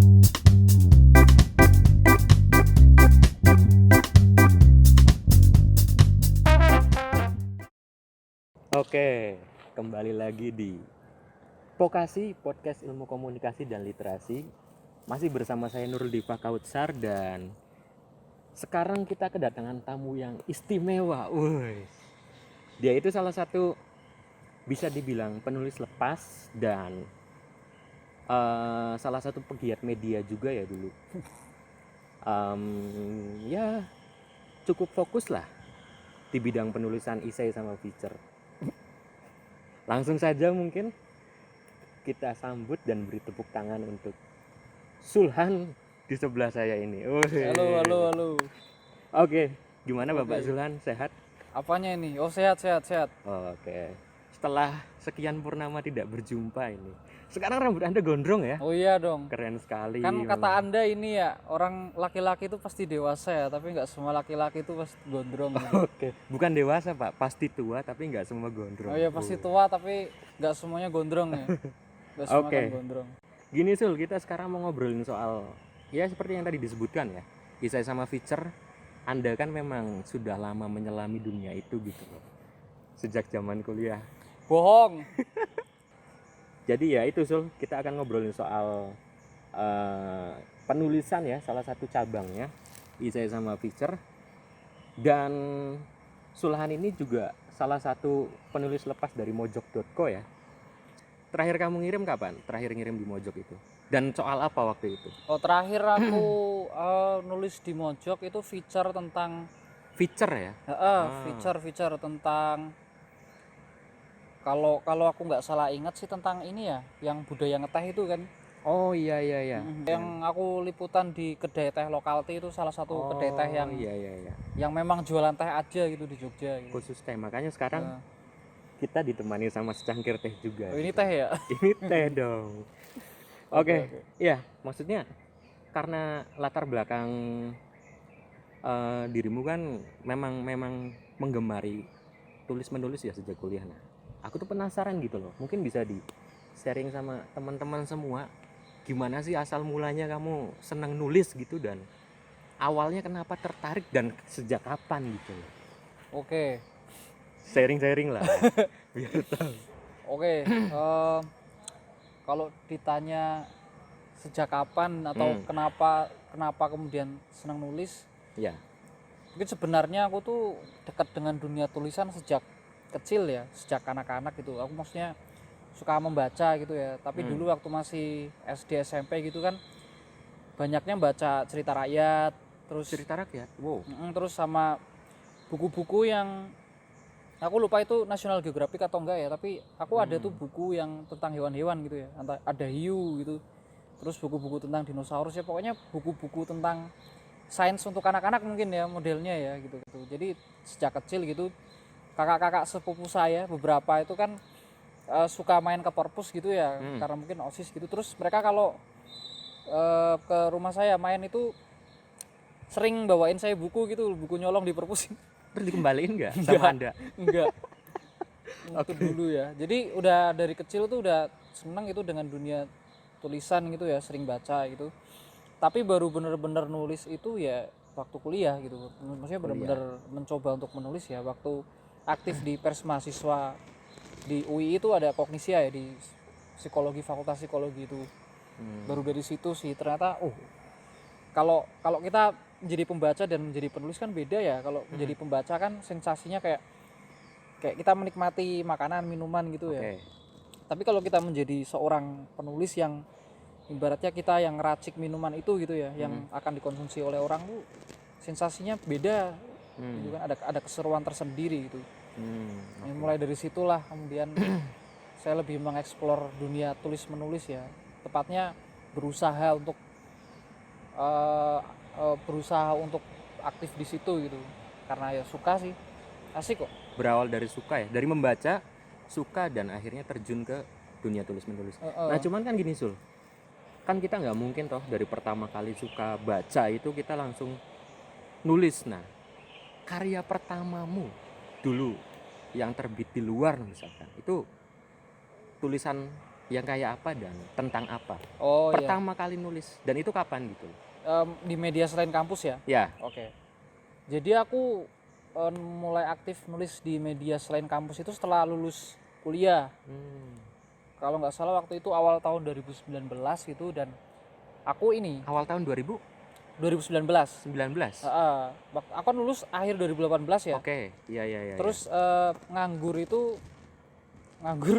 Oke, kembali lagi di Pokasi, Podcast Ilmu Komunikasi dan Literasi. Masih bersama saya Nurul Diva Kautsar dan sekarang kita kedatangan tamu yang istimewa. Dia itu salah satu bisa dibilang penulis lepas dan salah satu pegiat media juga ya dulu. Ya cukup fokus lah di bidang penulisan esai sama feature. Langsung saja mungkin kita sambut dan beri tepuk tangan untuk Sulhan di sebelah saya ini. Halo. Oke, gimana Bapak Oke. Sulhan? Sehat? Apanya ini? Oh, sehat. Oke. Setelah sekian purnama tidak berjumpa ini. Sekarang rambut Anda gondrong ya? Oh iya dong. Keren sekali. Kan memang. kata Anda ini ya, orang laki-laki itu pasti dewasa ya, tapi nggak semua laki-laki itu pasti gondrong. Gitu. Oke, bukan dewasa Pak, pasti tua tapi nggak semua gondrong. Oh iya pasti tua, tapi nggak semuanya gondrong ya. Nggak semua Oke. kan gondrong. Gini Sul, kita sekarang mau ngobrolin soal ya seperti yang tadi disebutkan ya, esai sama feature. Anda kan memang sudah lama menyelami dunia itu gitu loh, sejak zaman kuliah. Bohong. Jadi ya itu Sul, kita akan ngobrolin soal penulisan ya, salah satu cabangnya esai sama feature. Dan Sulhan ini juga salah satu penulis lepas dari mojok.co ya. Terakhir kamu ngirim kapan? Terakhir ngirim di Mojok itu. Dan soal apa waktu itu? Oh terakhir aku nulis di Mojok itu feature tentang Feature ya? feature tentang kalau aku nggak salah ingat sih tentang ini ya, yang budaya ngeteh itu kan. Oh iya. Yang aku liputan di kedai teh lokal teh itu salah satu kedai teh yang iya. yang memang jualan teh aja gitu di Jogja gitu. Khusus teh, makanya sekarang kita ditemani sama secangkir teh juga. Oh, ini gitu. teh ya? Ini teh dong. Oke. Ya maksudnya karena latar belakang dirimu kan memang menggemari tulis menulis ya sejak kuliah. Nah, aku tuh penasaran gitu loh. Mungkin bisa di sharing sama teman-teman semua. Gimana sih asal mulanya kamu senang nulis gitu dan awalnya kenapa tertarik dan sejak kapan gitu loh. Oke. Sharing lah. Biar tahu. Oke. Kalau ditanya sejak kapan atau kenapa kemudian senang nulis? Ya. Mungkin sebenarnya aku tuh dekat dengan dunia tulisan sejak kecil ya, sejak anak-anak gitu. Aku maksudnya suka membaca gitu ya. Tapi dulu waktu masih SD SMP gitu kan banyaknya baca cerita rakyat, terus Cerita rakyat. Wow. terus sama buku-buku yang aku lupa itu National Geographic atau enggak ya, tapi aku ada tuh buku yang tentang hewan-hewan gitu ya. Ada hiu gitu. Terus buku-buku tentang dinosaurus ya, pokoknya buku-buku tentang sains untuk anak-anak mungkin ya modelnya ya gitu. Jadi sejak kecil gitu kakak-kakak sepupu saya beberapa itu kan suka main ke perpus gitu ya, karena mungkin OSIS gitu. Terus mereka kalau ke rumah saya main itu sering bawain saya buku gitu, buku nyolong di perpus. Terus dikembaliin nggak sama Anda? Enggak. Itu dulu ya. Jadi udah dari kecil tuh udah seneng itu dengan dunia tulisan gitu ya, sering baca gitu. Tapi baru bener-bener nulis itu ya waktu kuliah gitu. Maksudnya bener-bener mencoba untuk menulis ya waktu aktif di pers mahasiswa di UI itu ada Kognisia ya, di psikologi, fakultas psikologi itu. Baru dari situ sih ternyata kalau kita menjadi pembaca dan menjadi penulis kan beda ya. Kalau menjadi pembaca kan sensasinya kayak kita menikmati makanan, minuman gitu ya. Tapi kalau kita menjadi seorang penulis yang ibaratnya kita yang ngeracik minuman itu gitu ya, yang akan dikonsumsi oleh orang tuh sensasinya beda. Gitu kan ada keseruan tersendiri gitu. Mulai dari situlah kemudian saya lebih mengeksplor dunia tulis menulis ya. Tepatnya berusaha untuk aktif di situ gitu. Karena ya suka sih. Asik kok. Berawal dari suka ya, dari membaca suka dan akhirnya terjun ke dunia tulis menulis. Nah cuman kan gini Sul, kan kita nggak mungkin toh dari pertama kali suka baca itu kita langsung nulis. Nah karya pertamamu dulu yang terbit di luar misalkan itu tulisan Yang kayak apa dan tentang apa? Oh iya. Pertama kali nulis dan itu kapan gitu? Di media selain kampus ya. Ya. Oke. Jadi aku mulai aktif nulis di media selain kampus itu setelah lulus kuliah. Kalau nggak salah waktu itu awal tahun 2019 gitu, dan aku ini Awal tahun 2019. 2019. Aku kan lulus akhir 2018 ya. Oke, iya. Terus nganggur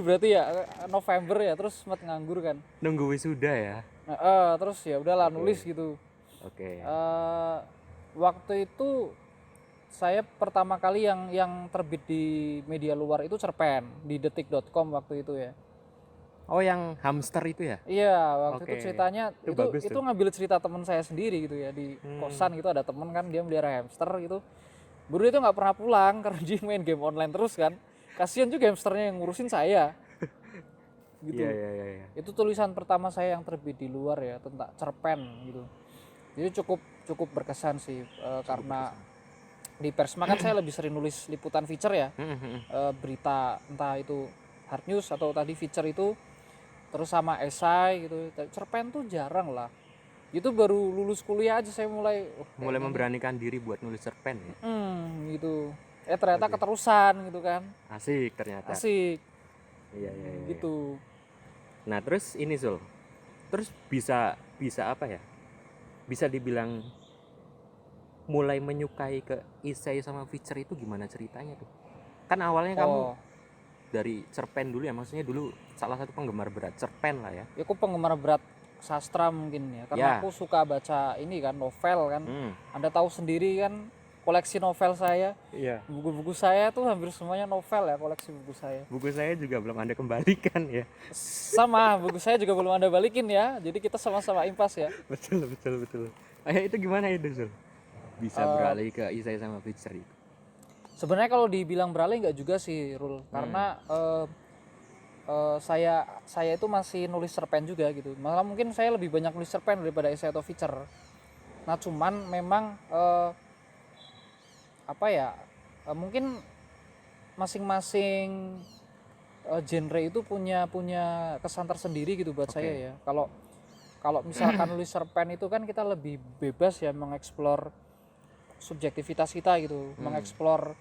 berarti ya November ya, terus sempat nganggur kan. Nunggu wisuda ya. Terus ya udahlah Oke. nulis gitu. Oke. Waktu itu saya pertama kali yang terbit di media luar itu cerpen di detik.com waktu itu ya. Oh, yang hamster itu ya? Iya, waktu Oke. itu ceritanya Itu bagus itu tuh. ngambil cerita teman saya sendiri gitu ya, di kosan gitu ada temen kan, dia melihara hamster gitu. Buru itu nggak pernah pulang karena dia main game online terus kan. Kasihan juga hamsternya yang ngurusin saya. Gitu. Iya. Itu tulisan pertama saya yang terbit di luar ya, tentang cerpen gitu. Jadi cukup berkesan sih, karena di Persma kan saya lebih sering nulis liputan feature ya, berita entah itu hard news atau tadi feature itu, terus sama esai gitu. Cerpen tuh jarang lah. Itu baru lulus kuliah aja saya mulai Mulai memberanikan diri buat nulis cerpen ya. gitu. Ternyata keterusan gitu kan. Asik ternyata. Asik. Iya. Gitu. Nah, terus ini Zul. Terus bisa apa ya? Bisa dibilang mulai menyukai ke esai sama feature itu gimana ceritanya tuh? Kan awalnya kamu dari cerpen dulu ya, maksudnya dulu salah satu penggemar berat cerpen lah ya. Ya aku penggemar berat sastra mungkin ya, karena aku suka baca ini kan, novel kan. Anda tahu sendiri kan koleksi novel saya. Iya. Buku-buku saya tuh hampir semuanya novel ya, koleksi buku saya. Buku saya juga belum Anda kembalikan ya. Sama, buku saya juga belum Anda balikin ya. Jadi kita sama-sama impas ya. Betul. Itu gimana itu Zul? Bisa beralih ke esai sama feature itu? Sebenarnya kalau dibilang beralih nggak juga sih, Rul. Karena saya itu masih nulis cerpen juga gitu. Malah mungkin saya lebih banyak nulis cerpen daripada esai atau feature. Nah cuman memang mungkin masing-masing genre itu punya kesan tersendiri gitu buat saya ya. Kalau misalkan nulis cerpen itu kan kita lebih bebas ya mengeksplor subjektivitas kita gitu, mengeksplor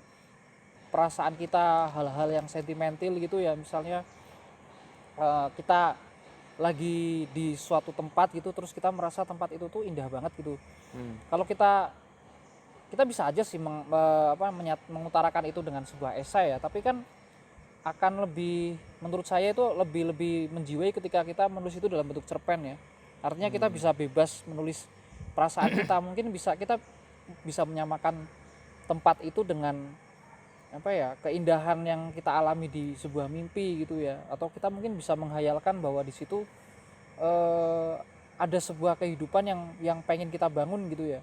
perasaan kita, hal-hal yang sentimental gitu ya. Misalnya kita lagi di suatu tempat gitu, terus kita merasa tempat itu tuh indah banget gitu. Kalau kita bisa aja sih mengutarakan itu dengan sebuah esai ya, tapi kan akan lebih, menurut saya itu lebih menjiwai ketika kita menulis itu dalam bentuk cerpen ya. Artinya kita bisa bebas menulis perasaan kita, mungkin kita bisa menyamakan tempat itu dengan keindahan yang kita alami di sebuah mimpi gitu ya, atau kita mungkin bisa menghayalkan bahwa di situ ada sebuah kehidupan yang pengen kita bangun gitu ya.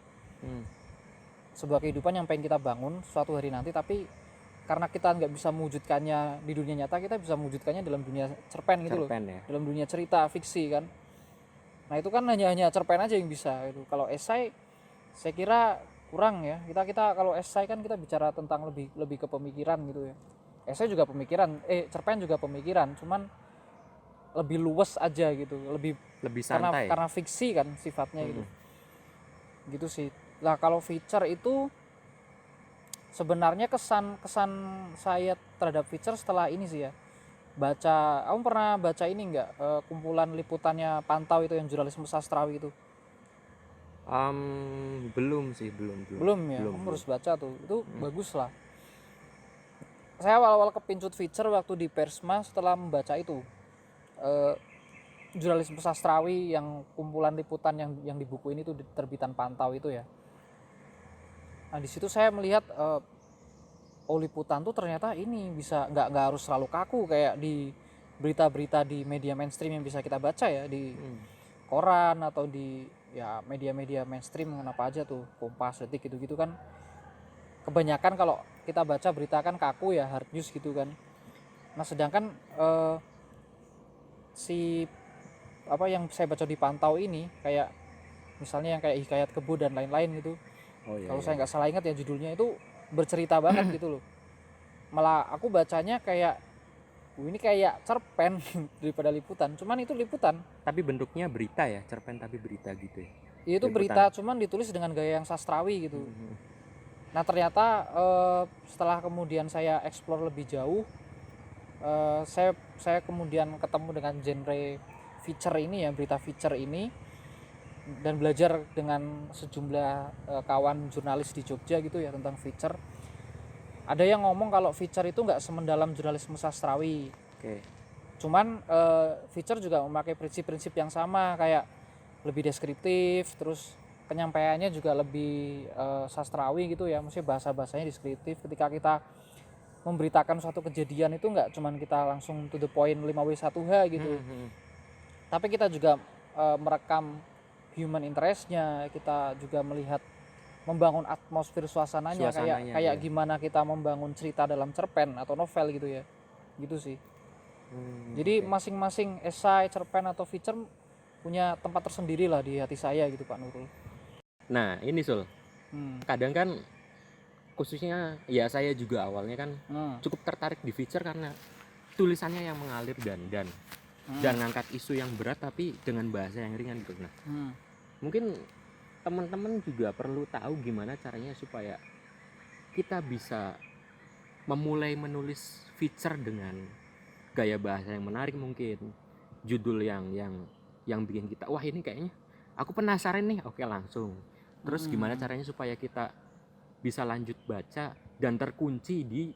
Sebuah kehidupan yang pengen kita bangun suatu hari nanti, tapi karena kita nggak bisa mewujudkannya di dunia nyata, kita bisa mewujudkannya dalam dunia cerpen gitu loh, dalam dunia cerita fiksi kan. Nah itu kan hanya cerpen aja yang bisa gitu. Kalau esai saya kira kurang ya. Kita kalau esai kan kita bicara tentang lebih ke pemikiran gitu ya. Esai juga pemikiran, cerpen juga pemikiran, cuman lebih luas aja gitu, lebih santai karena fiksi kan sifatnya gitu. Gitu sih. Lah kalau feature itu sebenarnya kesan saya terhadap feature setelah ini sih ya. Kamu pernah baca ini enggak, kumpulan liputannya Pantau itu yang jurnalisme sastrawi itu? Belum sih, belum ya. Kamu harus baca tuh, itu bagus lah. Saya awal-awal kepincut feature waktu di Persma setelah membaca itu, jurnalisme sastrawi yang kumpulan liputan yang di buku ini tuh, di terbitan Pantau itu ya. Nah di situ saya melihat liputan tuh ternyata ini bisa nggak harus selalu kaku kayak di berita-berita di media mainstream yang bisa kita baca ya, di koran atau di ya media-media mainstream apa aja tuh, Kompas, Detik gitu-gitu kan. Kebanyakan kalau kita baca berita kan kaku ya, hard news gitu kan. Nah sedangkan yang saya baca di Pantau ini, kayak misalnya yang kayak Hikayat Kebo dan lain-lain gitu. Kalau saya nggak salah ingat ya judulnya itu bercerita banget gitu loh. Malah aku bacanya kayak ini kayak cerpen daripada liputan, cuman itu liputan. Tapi bentuknya berita ya, cerpen tapi berita gitu ya. Itu Liputan. berita cuman ditulis dengan gaya yang sastrawi gitu. Nah ternyata setelah kemudian saya explore lebih jauh, saya kemudian ketemu dengan genre feature ini ya, berita feature ini, dan belajar dengan sejumlah kawan jurnalis di Jogja gitu ya tentang feature. Ada yang ngomong kalau feature itu nggak semendalam jurnalisme sastrawi. Oke. Cuman feature juga memakai prinsip-prinsip yang sama, kayak lebih deskriptif, terus penyampaiannya juga lebih sastrawi gitu ya, maksudnya bahasa-bahasanya deskriptif. Ketika kita memberitakan suatu kejadian itu nggak cuman kita langsung to the point 5W1H gitu, tapi kita juga merekam human interest-nya, kita juga melihat membangun atmosfer suasananya, kayak ya. gimana kita membangun cerita dalam cerpen atau novel gitu ya, gitu sih. Jadi masing-masing esai, cerpen atau feature punya tempat tersendiri lah di hati saya gitu Pak Nurul. Nah ini Sul, kadang kan khususnya ya saya juga awalnya kan cukup tertarik di feature karena tulisannya yang mengalir dan ngangkat isu yang berat tapi dengan bahasa yang ringan gitu. Nah mungkin teman-teman juga perlu tahu gimana caranya supaya kita bisa memulai menulis feature dengan gaya bahasa yang menarik, mungkin judul yang bikin kita wah ini kayaknya aku penasaran nih, oke langsung. Terus gimana caranya supaya kita bisa lanjut baca dan terkunci di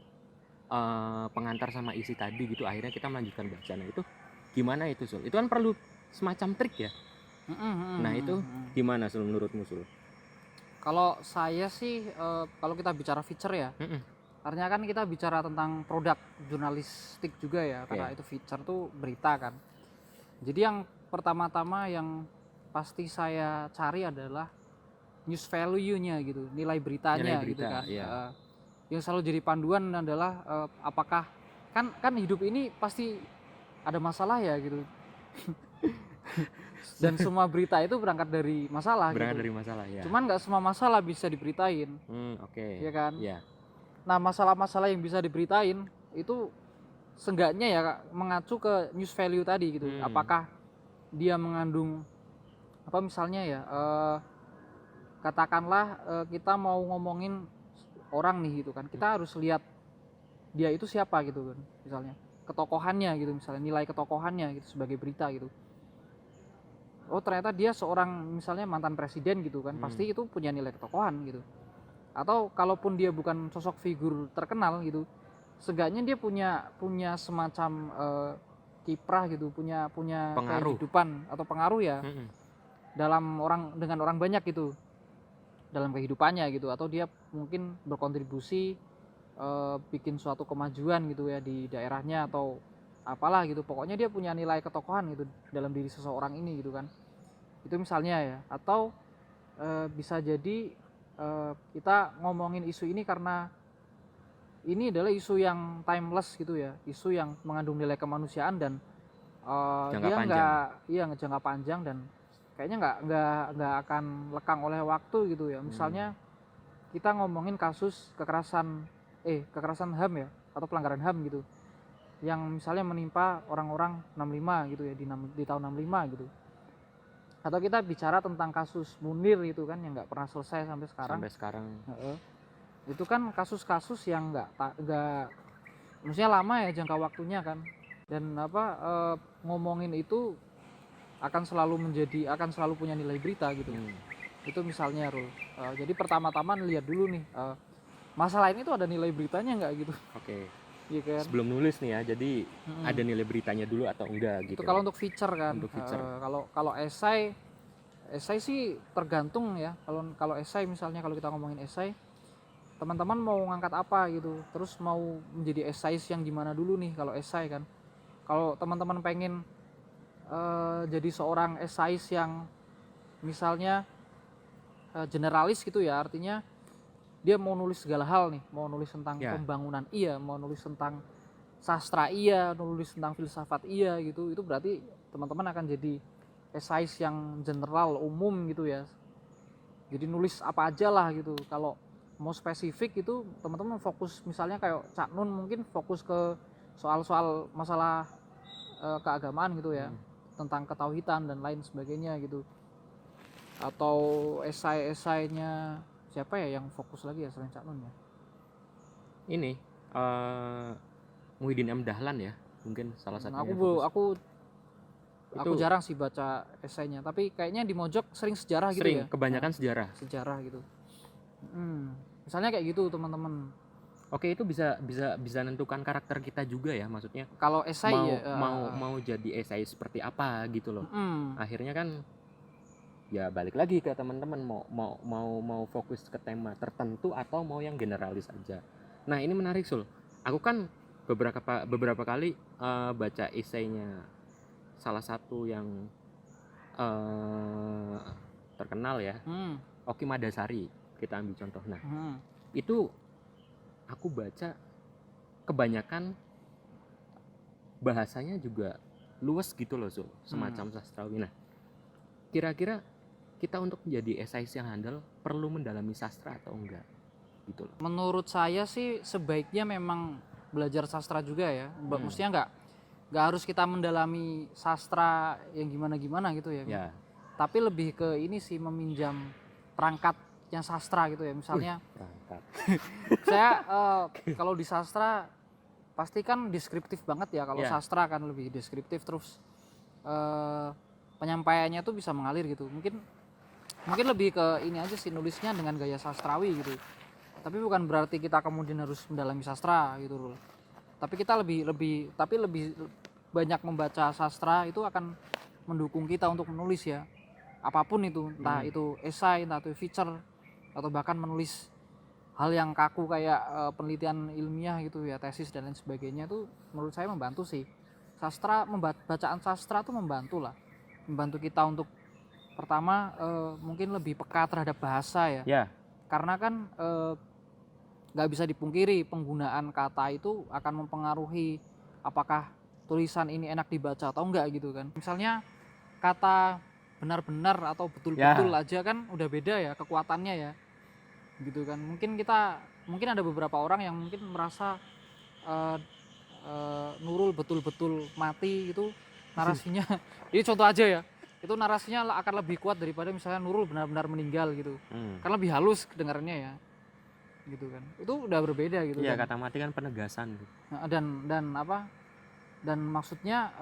pengantar sama isi tadi gitu, akhirnya kita melanjutkan baca. Nah itu gimana itu Sul? Itu kan perlu semacam trik ya. Nah itu gimana Sul menurutmu Sul? Kalau saya sih kalau kita bicara feature ya, artinya kan kita bicara tentang produk jurnalistik juga ya, karena itu feature tuh berita kan. Jadi yang pertama-tama yang pasti saya cari adalah news value-nya gitu, nilai beritanya gitu kan. Yang selalu jadi panduan adalah apakah kan hidup ini pasti ada masalah ya gitu. Dan semua berita itu berangkat dari masalah. Dari masalah ya. Cuman nggak semua masalah bisa diberitain. Ya kan. Ya. Nah masalah-masalah yang bisa diberitain itu seenggaknya ya mengacu ke news value tadi gitu. Apakah dia mengandung apa misalnya ya, katakanlah kita mau ngomongin orang nih gitu kan, kita harus lihat dia itu siapa gitu kan, misalnya ketokohannya gitu, misalnya nilai ketokohannya gitu sebagai berita gitu. Oh ternyata dia seorang misalnya mantan presiden gitu kan, pasti itu punya nilai ketokohan gitu. Atau kalaupun dia bukan sosok figur terkenal gitu, seenggaknya dia punya semacam kiprah gitu, punya pengaruh. kehidupan atau pengaruh ya dalam dengan orang banyak gitu dalam kehidupannya gitu, atau dia mungkin berkontribusi bikin suatu kemajuan gitu ya di daerahnya atau apalah gitu, pokoknya dia punya nilai ketokohan gitu dalam diri seseorang ini gitu kan. Itu misalnya ya. Atau bisa jadi kita ngomongin isu ini karena ini adalah isu yang timeless gitu ya, isu yang mengandung nilai kemanusiaan dan dia jangka panjang dan kayaknya nggak akan lekang oleh waktu gitu ya. Misalnya kita ngomongin kasus kekerasan HAM ya, atau pelanggaran HAM gitu, yang misalnya menimpa orang-orang 65 gitu ya, di tahun 65 gitu. Atau kita bicara tentang kasus Munir gitu kan, yang nggak pernah selesai sampai sekarang. Itu kan kasus-kasus yang nggak maksudnya lama ya jangka waktunya kan, dan ngomongin itu akan selalu punya nilai berita gitu. Itu misalnya Rul. Jadi pertama-tama lihat dulu nih, masalah ini tuh ada nilai beritanya nggak gitu. Iya kan? Sebelum nulis nih ya, jadi ada nilai beritanya dulu atau enggak gitu. Itu kalau untuk feature kan. Untuk feature. Kalau esai sih tergantung ya. Kalau esai misalnya, kalau kita ngomongin esai, teman-teman mau ngangkat apa gitu, terus mau menjadi esais yang gimana dulu nih kalau esai kan. Kalau teman-teman pengen jadi seorang esais yang misalnya generalis gitu ya, artinya dia mau nulis segala hal nih, mau nulis tentang pembangunan iya, mau nulis tentang sastra iya, nulis tentang filsafat iya gitu, itu berarti teman-teman akan jadi esais yang general, umum gitu ya. Jadi nulis apa aja lah gitu. Kalau mau spesifik itu teman-teman fokus, misalnya kayak Cak Nun mungkin fokus ke soal-soal masalah keagamaan gitu ya, tentang ketauhidan dan lain sebagainya gitu. Atau esai-esainya siapa ya yang fokus lagi ya selain Cak Nun ya? Ini Muhyiddin M. Dahlan ya, mungkin salah satunya. Aku jarang sih baca esainya, tapi kayaknya di Mojok sering sejarah gitu sering, ya. kebanyakan Sejarah gitu. Misalnya kayak gitu teman-teman. Oke, itu bisa menentukan karakter kita juga ya, maksudnya Kalau esai mau jadi esai seperti apa gitu loh. Akhirnya kan ya balik lagi ke teman-teman mau fokus ke tema tertentu atau mau yang generalis aja. Nah, ini menarik Sul. Aku kan beberapa kali baca esainya salah satu yang terkenal ya, Oki Madasari, kita ambil contoh. Nah, itu aku baca kebanyakan bahasanya juga luas gitu loh Sul, semacam sastrawi. Nah, kira-kira kita untuk menjadi esais yang handal perlu mendalami sastra atau enggak gitu loh. Menurut saya sih sebaiknya memang belajar sastra juga ya. Maksudnya nggak harus kita mendalami sastra yang gimana gitu ya. Tapi lebih ke ini sih, meminjam perangkatnya sastra gitu ya. Misalnya perangkat. Saya kalau di sastra pasti kan deskriptif banget ya. Kalau sastra kan lebih deskriptif, terus penyampaiannya tuh bisa mengalir gitu. Mungkin lebih ke ini aja sih, nulisnya dengan gaya sastrawi gitu. Tapi bukan berarti kita kemudian harus mendalami sastra gitu loh. Tapi kita lebih banyak membaca sastra itu akan mendukung kita untuk menulis ya. Apapun itu, entah itu esai, entah itu feature, atau bahkan menulis hal yang kaku kayak penelitian ilmiah gitu ya, tesis dan lain sebagainya, itu menurut saya membantu sih. Bacaan sastra tuh membantu kita untuk pertama mungkin lebih peka terhadap bahasa ya. Karena kan nggak bisa dipungkiri penggunaan kata itu akan mempengaruhi apakah tulisan ini enak dibaca atau enggak gitu kan. Misalnya kata benar-benar atau betul-betul aja kan udah beda ya kekuatannya ya gitu kan. Mungkin ada beberapa orang yang mungkin merasa Nurul betul-betul mati itu narasinya ini contoh aja ya, itu narasinya akan lebih kuat daripada misalnya Nurul benar-benar meninggal gitu. Karena lebih halus kedengarannya ya gitu kan. Itu udah berbeda gitu ya, kan. kata mati kan penegasan gitu. Dan maksudnya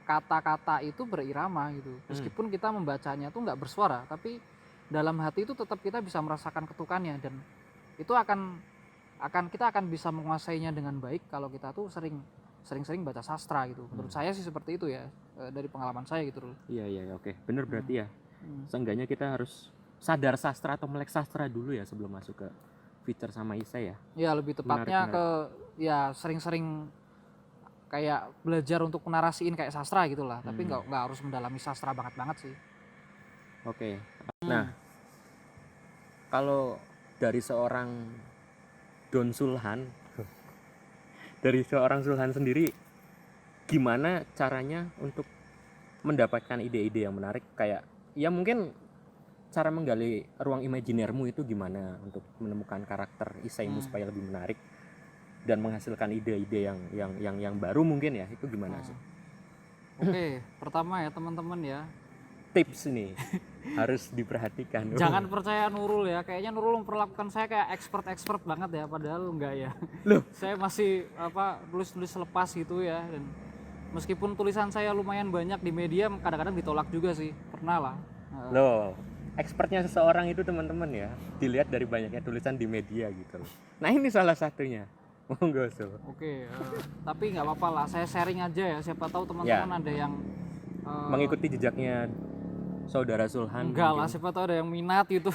kata-kata itu berirama gitu. Meskipun kita membacanya tuh nggak bersuara, tapi dalam hati itu tetap kita bisa merasakan ketukannya, dan itu kita akan bisa menguasainya dengan baik kalau kita tuh sering-sering baca sastra gitu. Menurut saya sih seperti itu ya, dari pengalaman saya gitu loh. Iya, oke. Bener berarti ya. Seenggaknya kita harus sadar sastra atau melek sastra dulu ya sebelum masuk ke feature sama esai ya. Ya, lebih tepatnya ke ya sering-sering kayak belajar untuk narasiin kayak sastra gitulah, tapi nggak harus mendalami sastra banget sih. Oke. Nah, kalau dari seorang Don Sulhan, dari seorang Sulhan sendiri, gimana caranya untuk mendapatkan ide-ide yang menarik? Kayak ya mungkin cara menggali ruang imajinermu itu gimana untuk menemukan karakter esaimu supaya lebih menarik dan menghasilkan ide-ide yang baru mungkin ya, itu gimana sih? Oke, pertama ya teman-teman ya, tips nih harus diperhatikan. Jangan percaya Nurul ya. Kayaknya Nurul memperlakukan saya kayak expert banget ya, padahal enggak ya. Loh, saya masih tulis lepas gitu ya, dan meskipun tulisan saya lumayan banyak di media, kadang-kadang ditolak juga sih. Pernah lah. Loh, expertnya seseorang itu teman-teman ya dilihat dari banyaknya tulisan di media gitu loh. Nah, ini salah satunya. Monggo Sul. Oke, tapi nggak apa-apa lah, saya sharing aja ya, siapa tahu teman-teman ada yang mengikuti jejaknya saudara Sulhan. Enggak lah, siapa tahu ada yang minat gitu.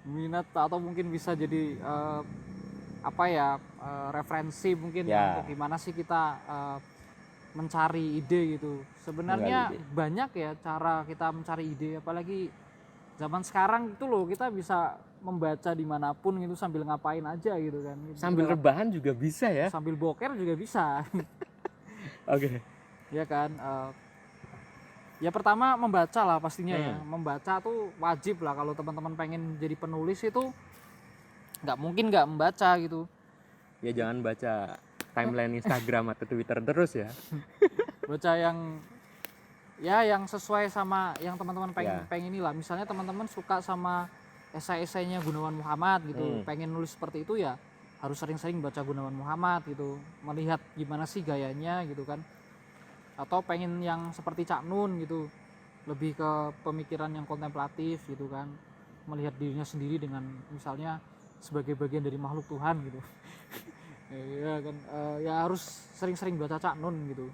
Minat atau mungkin bisa jadi referensi mungkin untuk gimana sih kita mencari ide gitu. Sebenarnya banyak ya cara kita mencari ide, apalagi zaman sekarang itu loh, kita bisa membaca dimanapun gitu sambil ngapain aja gitu kan. Sambil rebahan juga bisa ya. Sambil boker juga bisa. Oke. Ya kan. Ya pertama membaca lah pastinya ya. Membaca tuh wajib lah, kalau teman-teman pengen jadi penulis itu nggak mungkin nggak membaca gitu. Ya jangan baca timeline Instagram atau Twitter terus ya. Baca yang sesuai sama yang teman-teman Ya. pengen inilah. Misalnya teman-teman suka sama esai-esainya Gunawan Muhammad gitu, pengen nulis seperti itu ya harus sering-sering baca Gunawan Muhammad gitu, melihat gimana sih gayanya gitu kan. Atau pengen yang seperti Cak Nun gitu, lebih ke pemikiran yang kontemplatif gitu kan, melihat dirinya sendiri dengan misalnya sebagai bagian dari makhluk Tuhan gitu. Ya kan, ya harus sering-sering baca Cak Nun gitu.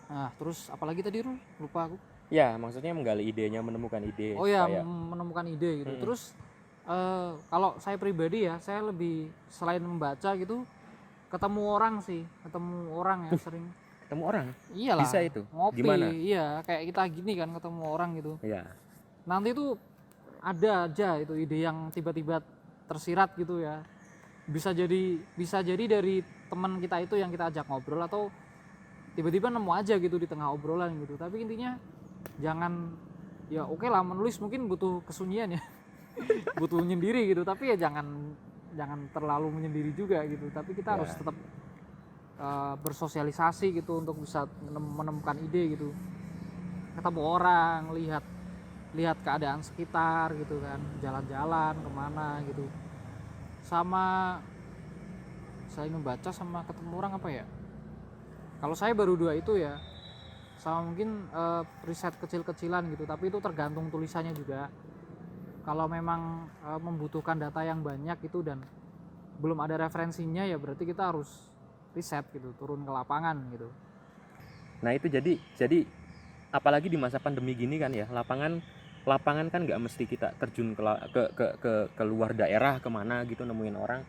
Nah terus apalagi tadi Rul? Lupa aku. Ya, maksudnya menggali idenya, menemukan ide Oh ya, supaya menemukan ide gitu. Terus kalau saya pribadi ya, saya lebih selain membaca gitu, ketemu orang sih, ketemu orang ya sering. ketemu orang. Iyalah. Bisa itu. Ngopi, Gimana? iya kayak kita gini kan ketemu orang gitu. Ya. Nanti tuh ada aja itu ide yang tiba-tiba tersirat gitu ya. Bisa jadi dari teman kita itu yang kita ajak ngobrol, atau tiba-tiba nemu aja gitu di tengah obrolan gitu. Tapi intinya jangan, ya oke lah menulis mungkin butuh kesunyian ya. Butuh menyendiri gitu, tapi ya jangan terlalu menyendiri juga gitu. Tapi kita harus tetap bersosialisasi gitu untuk bisa menemukan ide gitu. Ketemu orang, lihat keadaan sekitar gitu kan, jalan-jalan kemana gitu. Sama selain membaca sama ketemu orang apa ya, kalau saya baru dua itu ya, sama mungkin riset kecil-kecilan gitu, tapi itu tergantung tulisannya juga. Kalau memang membutuhkan data yang banyak gitu dan belum ada referensinya, ya berarti kita harus riset gitu, turun ke lapangan gitu. Nah, itu jadi apalagi di masa pandemi gini kan ya, lapangan kan nggak mesti kita terjun ke luar daerah kemana gitu nemuin orang.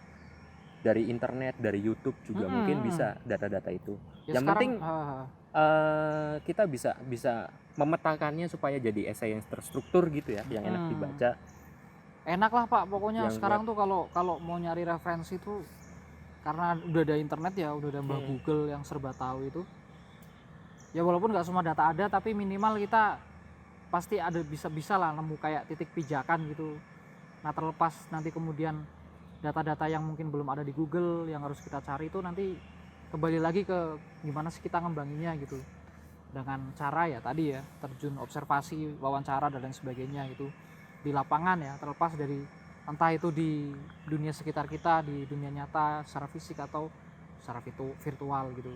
Dari internet, dari YouTube juga mungkin bisa data-data itu. Ya yang sekarang, penting kita bisa memetakannya supaya jadi esai yang terstruktur gitu ya, yang enak dibaca. Enak lah Pak, pokoknya Yang sekarang tuh kalau mau nyari referensi tuh, karena udah ada internet ya, udah ada Mbah Google yang serba tahu itu. Ya walaupun nggak semua data ada, tapi minimal kita pasti ada bisa lah nemu kayak titik pijakan gitu. Nah terlepas nanti kemudian data-data yang mungkin belum ada di Google yang harus kita cari itu, nanti kembali lagi ke gimana sih kita ngembanginnya gitu, dengan cara ya tadi ya terjun observasi, wawancara dan lain sebagainya gitu di lapangan ya, terlepas dari entah itu di dunia sekitar kita, di dunia nyata secara fisik atau secara virtual gitu.